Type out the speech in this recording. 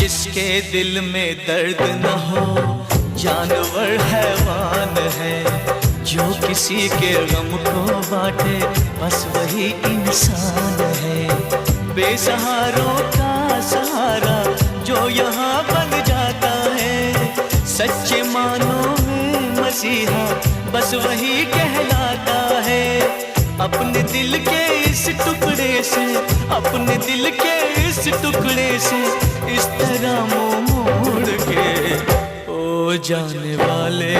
जिसके दिल में दर्द न हो जानवर हैवान है, जो किसी के गम को बांटे बस वही इंसान है। बेसहारों का सहारा जो यहाँ बन जाता है, सच्चे मानों में मसीहा बस वही कहलाता है। अपने दिल के इस टुकड़े से, अपने दिल के इस टुकड़े से इस तरह मुंह मोड़ के ओ जाने वाले